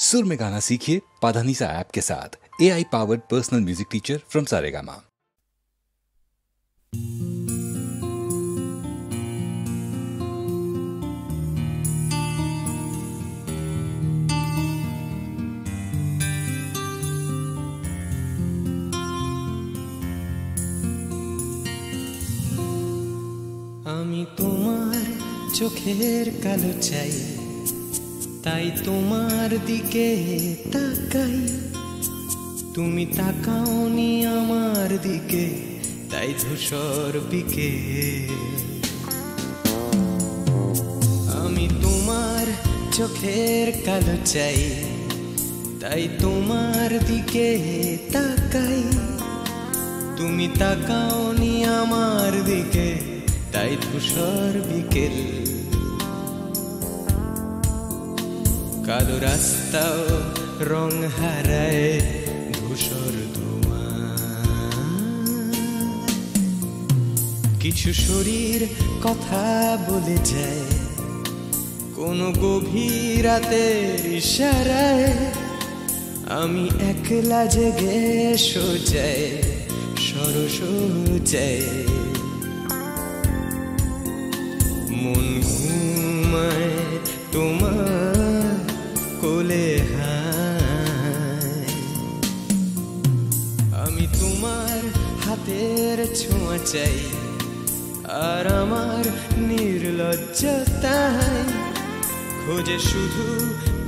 सुर में गाना सीखिए पाधानीसा ऐप के साथ। AI powered personal music teacher from Saregama. আমি তোমার চোখের কালো চাই, তাই তোমার দিকে তাকাই। তুমি তাকাওনি আমার দিকে, তাই ধূসর বিকেল। আমি তোমার চোখের কালো চাই, তাই তোমার দিকে তাকাই। তুমি তাকাওনি আমার দিকে, তাই ধূসর বিকেল। কালো রাস্তাও রং হারায় ধূসর ধোঁয়া। কিছু শরীর কথা বলে যায় কোনো গভীর রাতের ইশারায়। আমি একলা জেগে সোজায় সরস যায়। মন ঘুমায় তোমার কোলে হায়। আমি তোমার হাতের ছোঁয়া চাই, আর আমার নির্লজ্জতায় খোঁজে শুধু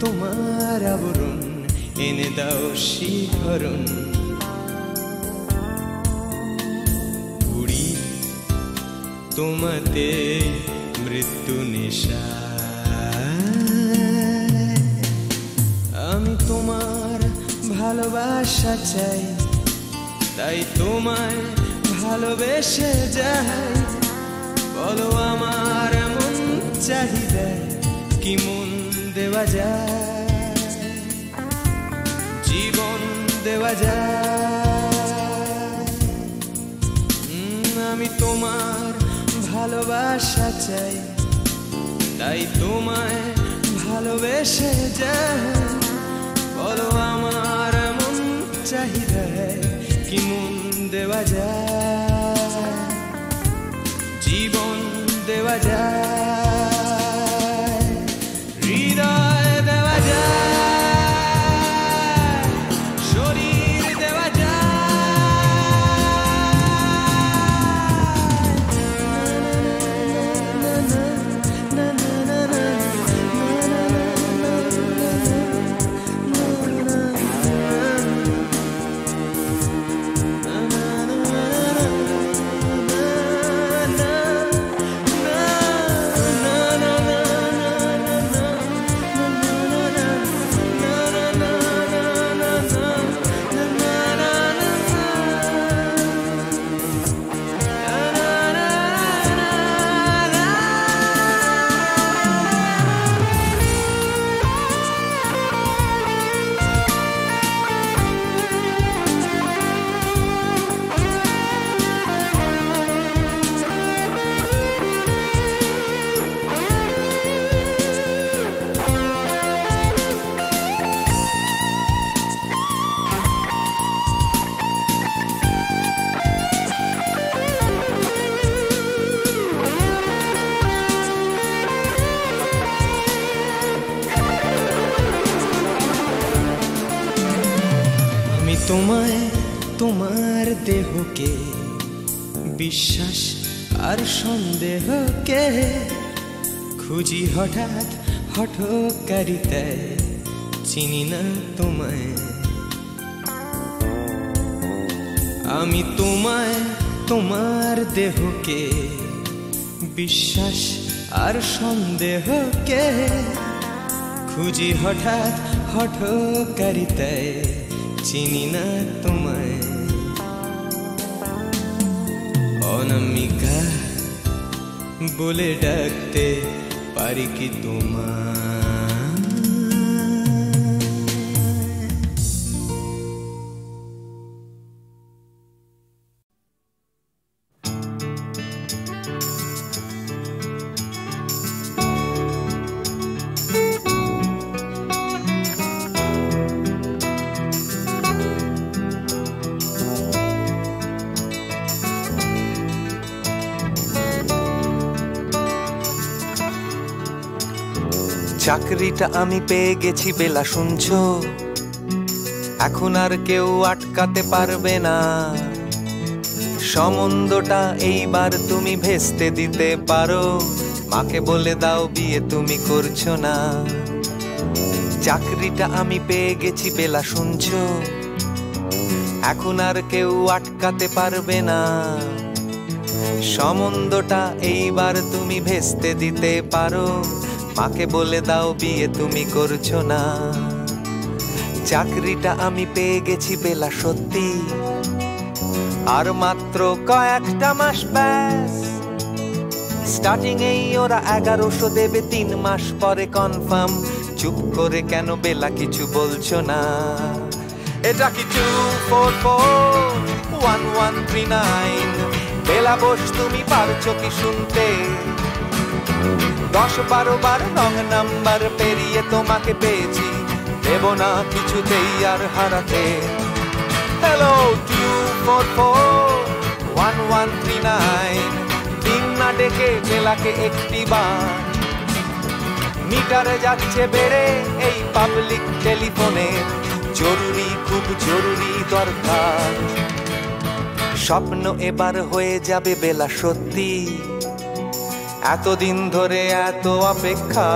তোমার আবরণ। এনে দাও শিহরণ। উড়ি তোমাতে মৃত্যু নেশা। আমি তোমার ভালোবাসা চাই, তাই তোমায় ভালোবেসে যাই। বলো আমার এমন চাহিদা কি মন দেওয়া যায়, জীবন দেওয়া যায়। আমি তোমার ভালোবাসা চাই, তাই তোমায় ভালোবেসে যাই। বলো আমার এমন চাহিদা কি মন দেওয়া যায়, জীবন দেওয়া যায়, হৃদয় দেওয়া যায়, শরীর দেওয়া যায়। তোমায় তোমার দেহকে বিশ্বাস আর সন্দেহকে খুঁজি হঠাৎ হঠকারিতায়। চিনি না তোমায় আমি, তোমায় তোমার দেহকে বিশ্বাস আর সন্দেহকে খুঁজি হঠাৎ হঠকারিতায়। চিনি না তোমায় অনামিকা বলে ডাকতে পারি কি তোমায়? চাকরিটা আমি পেয়ে গেছি বেলা, শুনছো? এখন আর কেউ আটকাতে পারবে না। সম্বন্ধটা এইবার তুমি ভেস্তে দিতে পারো। মাকে বলে দাও বিয়ে তুমি করছো না। চাকরিটা আমি পেয়ে গেছি বেলা, শুনছো? এখন আর কেউ আটকাতে পারবে না। সম্বন্ধটা এইবার তুমি ভেস্তে দিতে পারো। মাকে বলে দাও বিয়ে তুমি করছো না। চাকরিটা আমি পেয়ে গেছি বেলা, সত্যি। আর মাত্র কয়েকটা মাস ব্যাস। স্টার্টিং এই ওরা 1100 দেবে, 3 মাস পরে কনফার্ম। চুপ করে কেন বেলা কিছু বলছো না? এটা কি 2441139? বেলা বোস তুমি পারছো কি শুনতে? 10-12 বার রং নাম্বার পেরিয়ে তোমাকে পেয়েছি, দেব না কিছুতেই আর হারাতে। হ্যালো 2441139, দিন না ডেকে বেলাকে একটি বার। মিটারে যাচ্ছে বেড়ে এই পাবলিক টেলিফোনে, জরুরি খুব জরুরি দরকার। স্বপ্ন এবার হয়ে যাবে বেলা, সত্যি। এতদিন ধরে এত অপেক্ষা।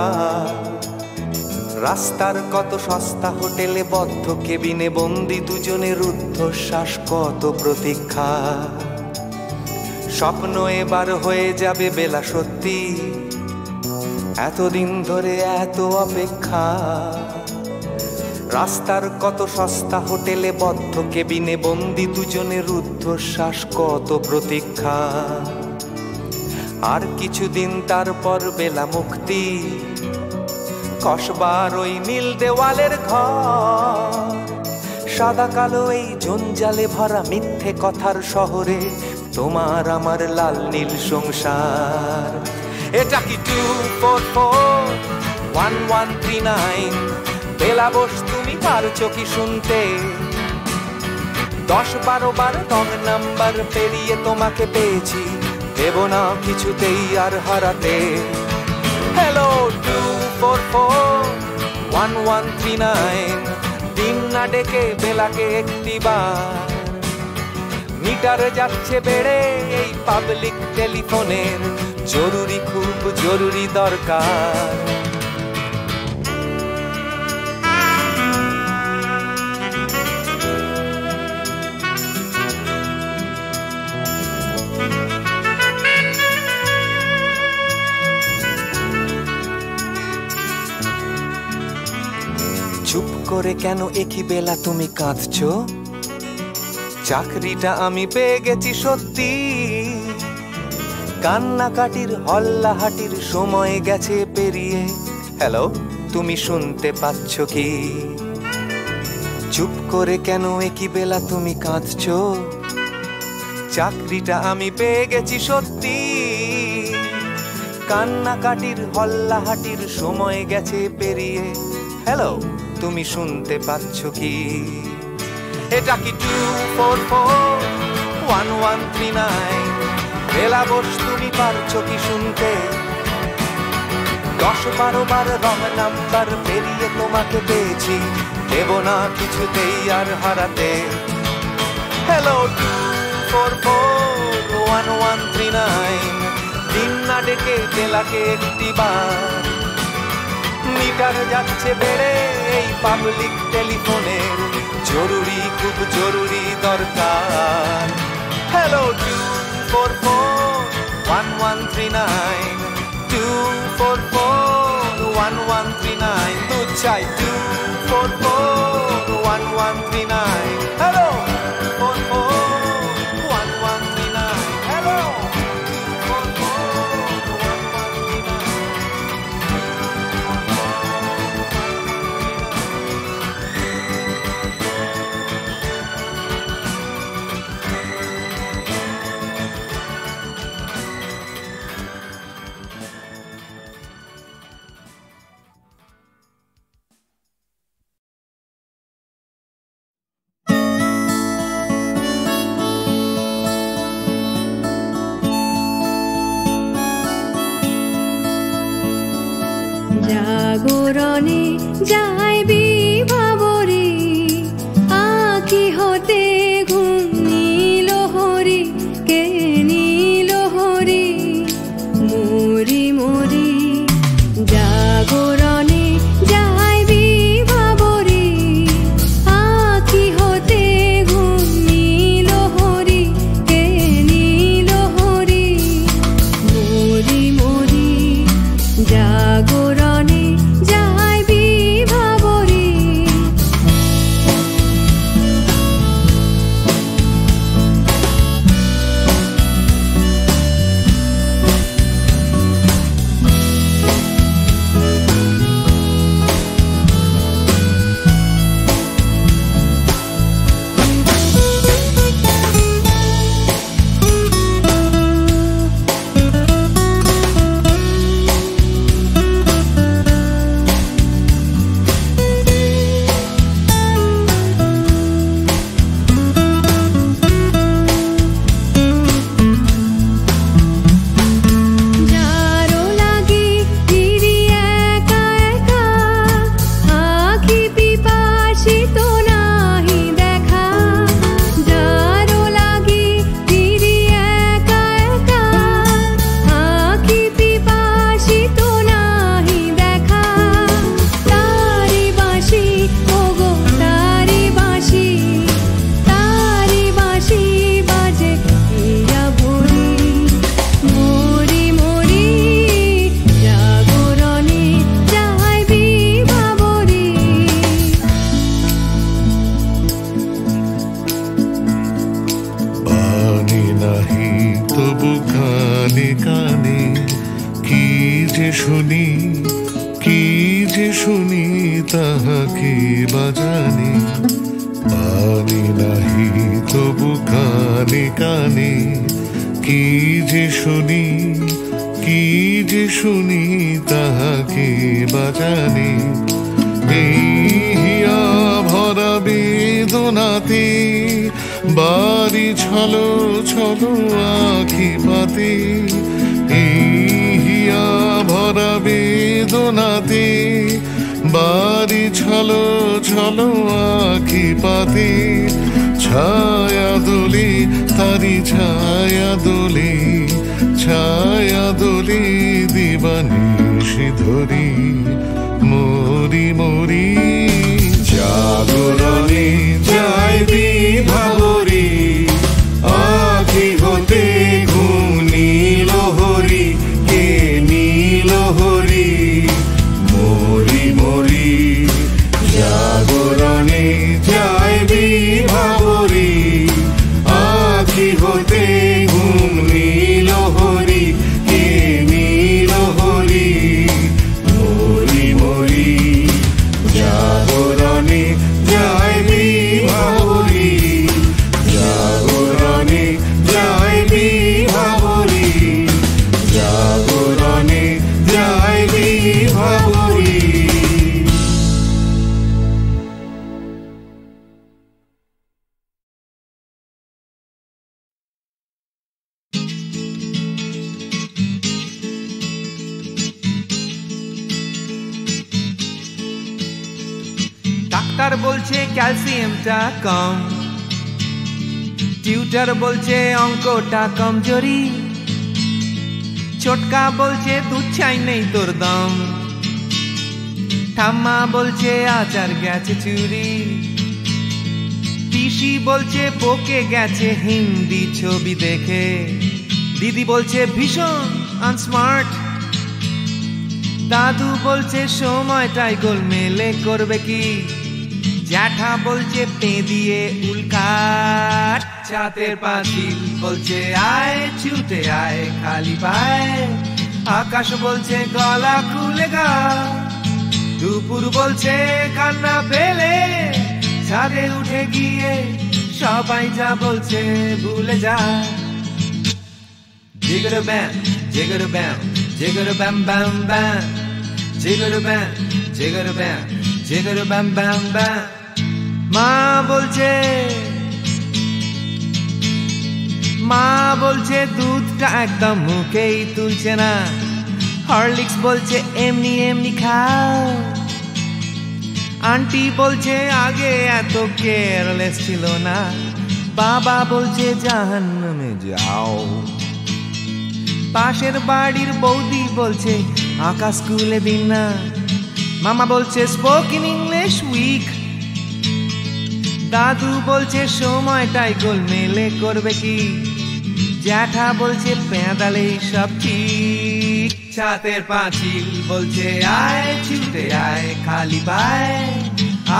রাস্তার কত সস্তা হোটেলে বদ্ধ কেবিনে বন্দি দুজনের রুদ্ধশ্বাস, কত প্রতীক্ষা। স্বপ্ন এবার হয়ে যাবে বেলা, সত্যি। এতদিন ধরে এত অপেক্ষা। রাস্তার কত সস্তা হোটেলে বদ্ধ কেবিনে বন্দি দুজনের রুদ্ধশ্বাস, কত প্রতীক্ষা। আর কিছুদিন তারপর বেলা মুক্তি। কসবার ওই নীল দেওয়ালের ঘর, সাদা কালো এই জঞ্জালে ভরা মিথ্যে কথার শহরে তোমার আমার লাল নীল সংসার। এটা কি 2441139? বেলা বোস তুমি পারছো কি শুনতে? 10-12 বার রং নাম্বার পেরিয়ে তোমাকে পেয়েছি, দেব না কিছুতেই আর হারাতে। হ্যালো 2441139, দিন না ডেকে বেলাকে একটি বার। মিটার যাচ্ছে বেড়ে এই পাবলিক টেলিফোনের, জরুরি খুব জরুরি দরকার। চুপ করে কেন একই বেলা তুমি কাঁদছো? চাকরিটা আমি পেয়ে গেছি সত্যি। কান্নাকাটির হল্লাহাটির সময় গেছে পেরিয়ে। হ্যালো তুমি শুনতে পাচ্ছ কি? চুপ করে কেন একই বেলা তুমি কাঁদছো? চাকরিটা আমি পেয়ে গেছি সত্যি। কান্নাকাটির হল্লাহাটির সময় গেছে পেরিয়ে। হ্যালো তুমি শুনতে পাচ্ছ কি? এটা কি 2441139? বেলা বোস তুমি পারছো কি শুনতে? 10-12 বার রং নাম্বার পেরিয়ে তোমাকে পেয়েছি, দেব না কিছুতেই আর হারাতে। হ্যালো 2441139, দিন না ডেকে বেলাকে একটি বার। মিটার যাচ্ছে বেড়ে এই পাবলিক টেলিফোনের, জরুরি খুব জরুরি দরকার। হ্যালো 2441139, 2441139, দুধ চাই 2441139। হ্যালো 2441139, হ্যালো জাগরণে যাইবি ভাবরে আঁখি হতে ঘুম নীল হরি কে নীল হরি মরি মরি জাগরণে যাইবি ভাবরে আঁখি হতে ঘুম নীল হরি কে নীল হরি মরি মরি জাগরণে যাইবি ভাবরে যারো লাগি ফিরি একা একা আঁখি পিপাসিত নাহি দেখা যারো লাগি ফিরি একা একা আঁখি পিপাসিত নাহি দেখা তারি বাঁশি ওগো তারি বাঁশি বাজে হিয়া ভরি মরি মরি জাগরণে যাইবি ভাবরে বাণী নাহি তবু কানে কানে কি যে শুনি তাহাকে বাজানে বাণী নাহি তবু কানে কানে কি যে শুনি তাহাকে বাজানে এই হিয়া ভরা বেদনাতে বাড়ি ছলো ছলো আঁখি পাতে এই হিয়া ভরা বেদনাতে বাড়ি ছলো ছলো আঁখি পাতে ছায়া দোলে তারি ছায়া দোলে দিবানিশি ধরি মরি মরি জাগরণে যাইবি ভাবরে আঁখি হতে ঘুম নীল হরি কে নীল হরি মরি মরি জাগরণে যাইবি ভাবরে আঁখি হতে ঘুম নীল হরি কে নীল হরি মরি মরি জাগরণে যাইবি ভাবরে জাগরণে যাইবি ভাবরে জাগরণে যাইবি ভাবরে ডাক্তার বলছে ক্যালসিয়ামটা কম, টিউটার বলছে অঙ্কটা কমজোরি, ছোটকা বলছে দুধ চাই নেই তোর দম, ঠাম্মা বলছে আচার গেছে চুরি, পিসি বলছে বকে গেছে হিন্দি ছবি দেখে, দিদি বলছে ভীষণ আনস্মার্ট, দাদু বলছে সময়টাই গোলমেলে করবে কি, জ্যাঠা বলছে পে দিয়ে উল্কাট, চাঁদের পাঁচিল বলছে আয় ছুটে আয় খালি পায়, আকাশ বলছে গলা খুলে গা, দুপুর বলছে কান্না পেলে ছাদে উঠে গিয়ে সবাই যা বলছে ভুলে যা। জিগর ব্যাম জিগর ব্যাম জিগর ব্যাম ব্যাম ব্যাম, জিগর ব্যাম জিগর ব্যাম জিগর ব্যাম ব্যাম ব্যাম। মা বলছে দুধটা একদম মুখেই তুলছে না, হরলিক্স বলছে এমনি এমনি খাও, আন্টি বলছে আগে এত কেয়ারলেস ছিল না, বাবা বলছে জাহান্নামে যাও। পাশের বাড়ির বৌদি বলছে আঁকা স্কুলে দিন না, মামা বলছে স্পোকেন ইংলিশ উইক। দাদু বলছে সময়টাই গোলমেলে করবে কি, জ্যাঠা বলছে পেঁদালে সব ঠিক। ছাতের পাঁচিল বলছে আয় ছুটে আয় খালি পায়,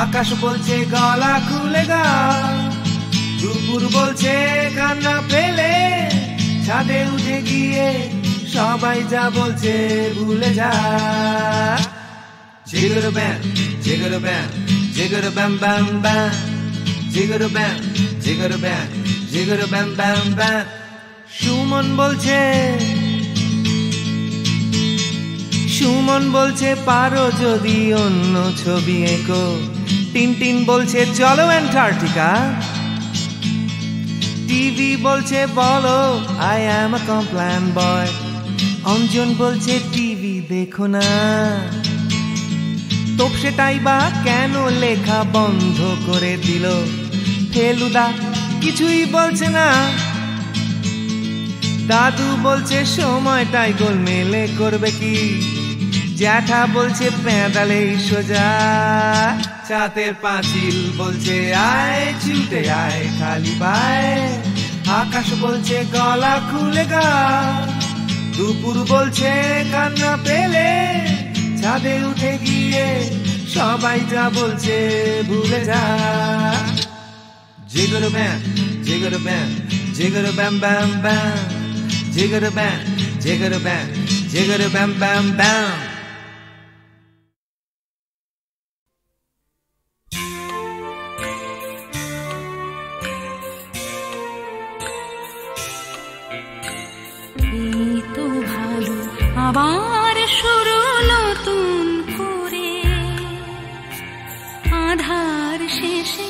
আকাশ বলছে গলা খুলে গা। দুপুর বলছে কান্না পেলে ছাদে উঠে গিয়ে সবাই যা বলছে ভুলে যা। জিগর ব্যাম জিগর ব্যাম জিগর ব্যাম ব্যাম ব্যাম, জিগর ব্যাম জিগর ব্যাম জিগর ব্যাম ব্যাম ব্যাম। সুমন বলছে পারো যদি অন্য ছবি এঁকো। টিনটিন বলছে চলো অ্যান্টার্কটিকা। টিভি বলছে বলো আই অ্যাম আ কমপ্ল্যান বয়। অঞ্জন বলছে টিভি দেখো না। তোপসেটাই বা কেন লেখা বন্ধ করে দিল। ফেলুদা কিছুই বলছে না। দাদু বলছে সময়টাই গোলমেলে করবে কি, জ্যাঠা বলছে পেঁদালেই সোজা। ছাতের পাঁচিল বলছে আয় ছুটে আয় খালি পায়, আকাশ বলছে গলা খুলে গা। দুপুর বলছে কান্না পেলে ছাদে উঠে গিয়ে সবাই যা বলছে ভুলে যা। জিগর ব্যাম জিগর ব্যাম জিগর ব্যাম ব্যাম ব্যাম, জিগর ব্যাম জিগর ব্যাম জিগর ব্যাম ব্যাম ব্যাম। এই তো ভালো আবার শুরু নতুন করে, আধার শেষে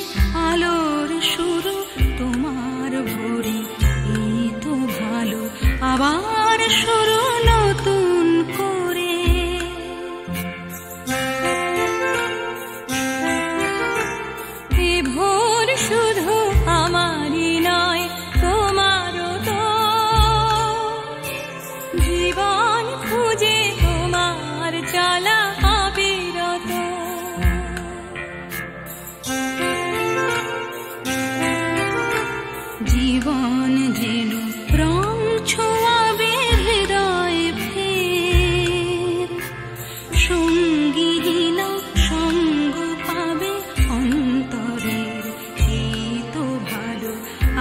আলোর শুরু তোমার ভোরে। এই তো ভালো আবার শুরু নতুন করে। এ ভোর শুধু আমারই নয় তোমারও তো, জীবন খুঁজে তোমার চলা অবিরত। জীবন যেন রং ছোঁয়াবে হৃদয় ফের, সঙ্গীহীন সঙ্গ পাবে অন্তরের। এই তো ভালো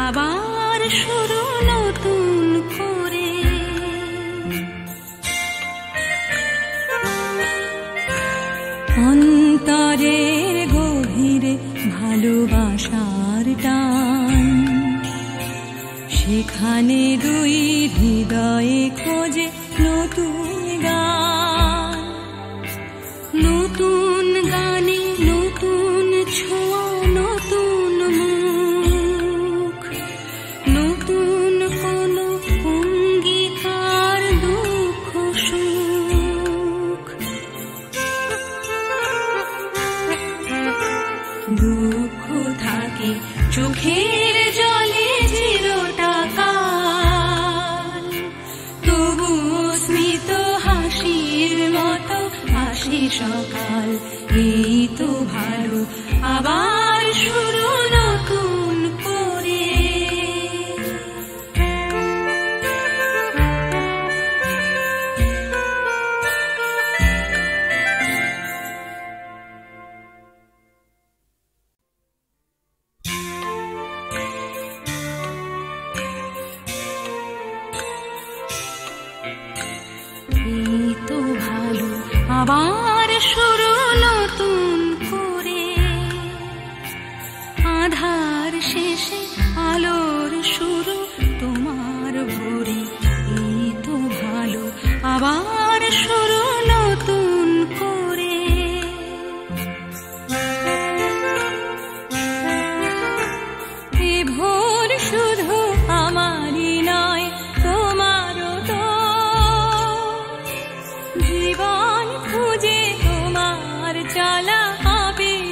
আবার শুরু নতুন করে। অন্তরের গভীরে ভালোবাসার টান, সেখানে দুই হৃদয়ে খোঁজে নতুন গান। নতুন গানে নতুন ছোঁয়া নতুন মুখ, নতুন কোনো অঙ্গীকার দুঃখ সুখ। দুঃখ থাকে চোখের জলে চিরটাকাল, তবু স্মিত হাসির মতো হাসি সকাল। এই তো ভালো আবার শুরু নতুন করে। এই তো ভালো আবার শুরু নতুন করে, আধার শেষে আলোর শুরু তোমার ভোরে। এই তো ভালো আবার শুরু নতুন করে। এ ভোর শুধু আমারই নয় তোমারও তো, জীবন খুঁজে তোমার চলা অবিরত।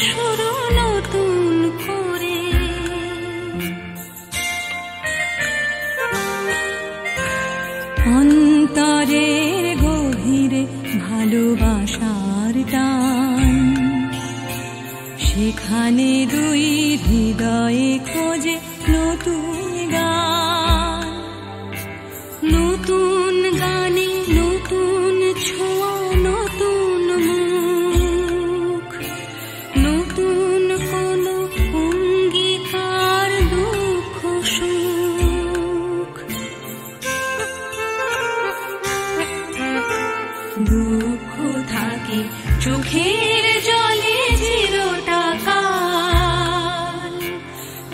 শুরু নতুন করে। অন্তরের গভীরে ভালোবাসার টান, সেখানে দুই হৃদয়ে খোঁজে নতুন গান। নতুন গানে নতুন ছোঁয়া, নতুন মুখ, নতুন কোনো অঙ্গীকার, দুঃখ সুখ। দুঃখ থাকে চোখের জলে চিরটা কাল,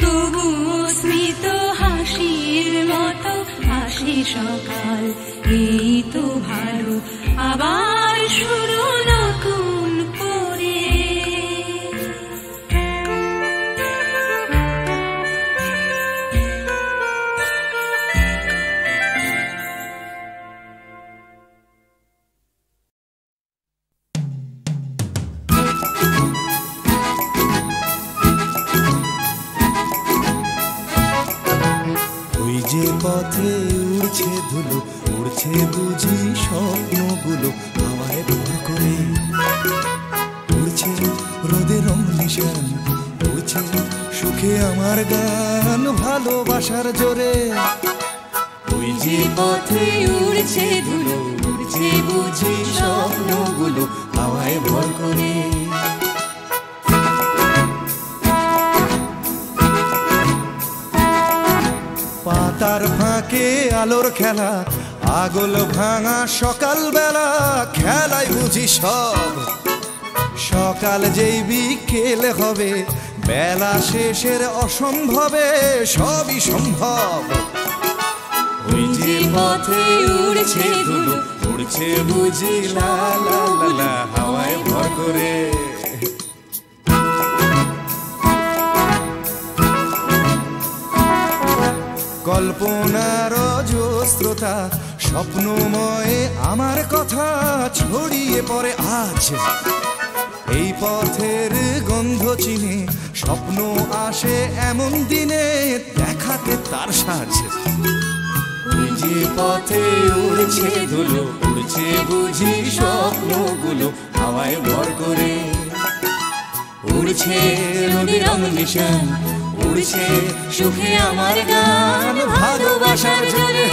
তবু স্মিত হাসির মতো হাসি সকাল। এই তো ভালো, আবার শুরু নতুন করে। ওই যে পথে উড়ছে ধুলো, উড়ছে বুঝি স্বপ্নগুলো হাওয়ায় ভর করে। উড়ছে রোদে রং নিশান, উড়ছে সুখে আমার গান ভালোবাসার জোরে। ওই যে পথে উড়ছে ধুলো, উড়ছে বুঝি স্বপ্নগুলো হাওয়ায় ভর করে। পাতার ফাঁকে আলোর খেলা, আগল ভাঙা সকাল বেলা, খেলাই বুঝি সব। সকাল যেই বিকেলে হবে, বেলা শেষের অসম্ভবে সবই সম্ভব। ওই যে পথে উড়ছে ধুলো, উড়ছে বুঝি লা লা লা লা হাওয়ায় ভর করে। কল্পনার অজস্রতা স্বপ্নময় আমার কথা ছড়িয়ে পড়ে আজ। এই পথের গন্ধ চিনে স্বপ্ন আসে এমন দিনে, দেখাতে তার সাজ। ওই যে পথে উড়ছে ধুলো, উড়ছে বুঝি স্বপ্নগুলো হাওয়ায় ভর করে। উড়ছে রোদের রং নিশান, উড়ছে সুখে আমার গান ভালোবাসার জোরে।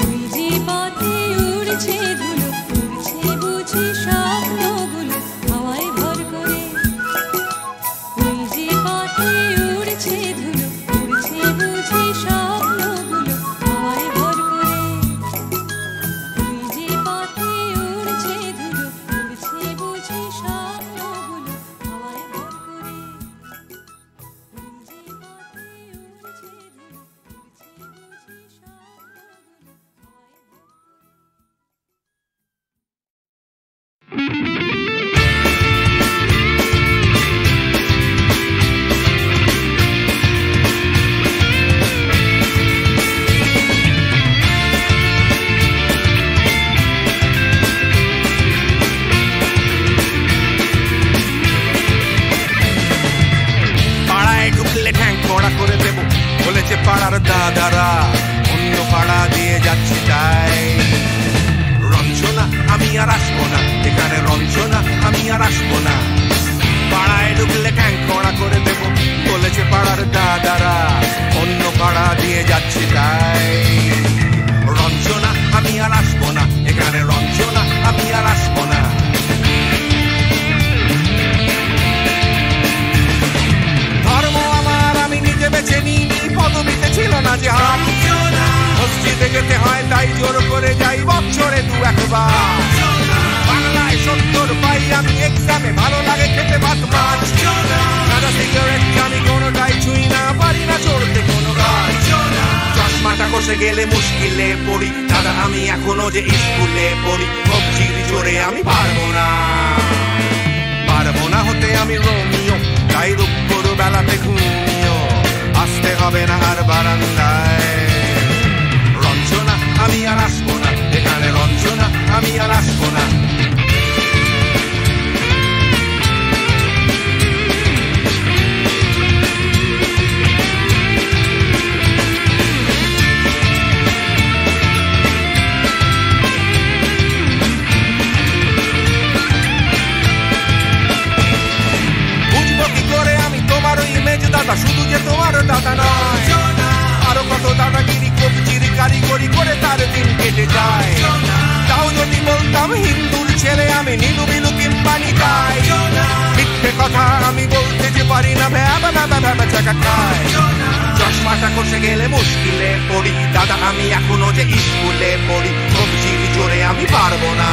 ওই যে পথে উড়ছে ধুলো, উড়ছে বুঝি স্বপ্নগুলো হাওয়ায় ভর করে। ওই যে পথে উড়ছে ধুলো, উড়ছে বুঝি স্বপ্নগুলো হাওয়ায় ভর করে। ওই যে পথে উড়ছে ধুলো, উড়ছে বুঝি স্বপ্নগুলো হাওয়ায় ভর করে। পাড়ার দাদারা অন্য পাড়া দিয়ে যাচ্ছি তাই। রঞ্জনা আমি আর আসবো না, এখানে রঞ্জনা আমি আর আসবো না। পাড়ায় ঢুকলে ঠ্যাং কড়া করে দেব বলেছে পাড়ার দাদারা, অন্য পাড়া দিয়ে যাচ্ছি তাই। রঞ্জনা আমি আর আসবো না, এখানে রঞ্জনা আমি আর আসবো না। ধর্ম আমার আমি নিজে বেছে নিইনি, পদবিতে ছিল না যে হাত। মসজিদে যেতে হয় তাই জোর করে যাই বছরে দু একবার। বাংলায় 70 পাই আমি এক্সামে, ভালো লাগে খেতে ভাত মাছ। সাদা সিগারেট আমি কোনোটাই ছুঁই না, পারি না চড়তে কোনো গাছ। চশমাটা কষে গেলে মুশকিলে পড়ি দাদা, আমি এখনো যে স্কুলে পড়ি। কবজির জোরে আমি পারবো না, পারবো না হতে আমি রোমিও। তাই দুপুর বেলাতে ঘুমিও, আসতে হবে না আর বারান্দায়। রঞ্জনা আমি আর আসবো না, এখানে রঞ্জনা আমি আর আসবো না। আর দিন কেটে যায়। তাও যদি বলতাম হিন্দুর ছেলে আমি নীলু কিংবা নিতাই, মিথ্যে কথা আমি বলতে যে পারি না, ভ্যাবা ভ্যাবা ভ্যাবা চাকা খায়। চশমাটা কষে গেলে মুশকিলে পড়ি দাদা, আমি এখনো যে স্কুলে পড়ি, সবজির জোরে আমি পারবো না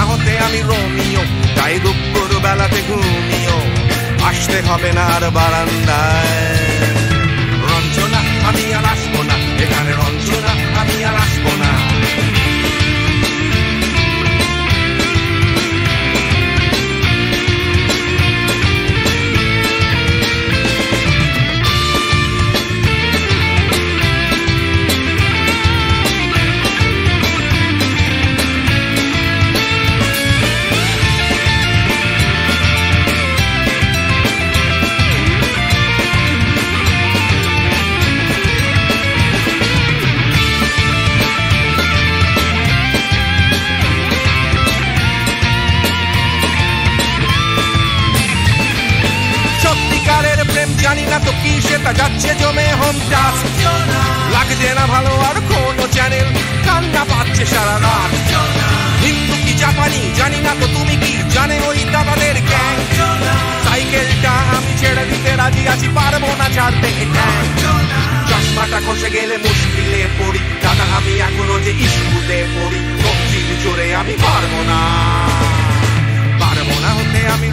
হতে আমি রোমিও, তাই দুপুর বেলাতে ঘুমিও, আসতে হবে না আর বারান্দায়। রঞ্জনা আমি আর আসবো না এখানে, রঞ্জনা আমি আর আসবো না। জানি না তো কি সেটা যাচ্ছে জমে হোম টাস্ক, লাগছে না ভালো আর কোনো চ্যানেল, কান্না পাচ্ছে সারা রাত। হিন্দু কি জাপানি জানি না তো তুমি কি জানে ওই দাদাদের গ্যাং, সাইকেলটা আমি ছেড়ে দিতে রাজি আছি, পারবো না ছাড়তে গ্যাং। চশমাটা খসে গেলে মুশকিলে পড়ি দাদা, আমি এখনো যে স্কুলে পড়ি, সবজির জোরে আমি পারবো না হতে আমি